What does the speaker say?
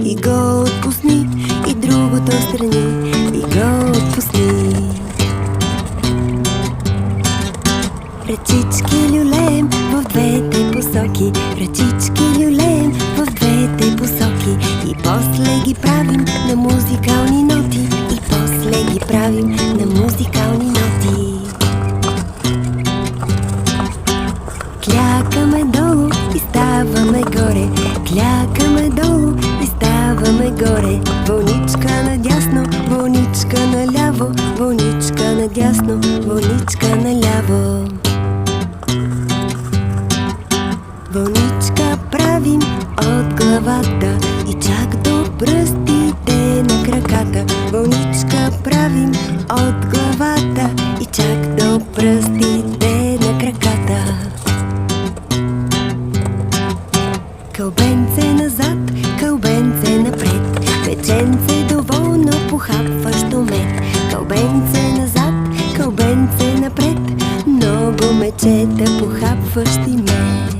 и го отпусни, и другото страни и го отпусни. Ръчички люлеем в двете посоки, ръчички люлеем в двете посоки, и после ги правим на музикални ноти, и после ги правим на музикални ноти. Клякаме долу и ставаме горе, клякаме долу и ставаме горе. Вълничка надясно, вълничка наляво, вълничка надясно, вълничка наляво. Вълничка правим от главата и чак до пръстите на краката. Вълничка правим от главата и чак до пръстите на краката. Кълбенце назад, кълбенце напред, печенце доволно похапващо мед. Кълбенце назад, кълбенце напред, много мечета похапващи мед.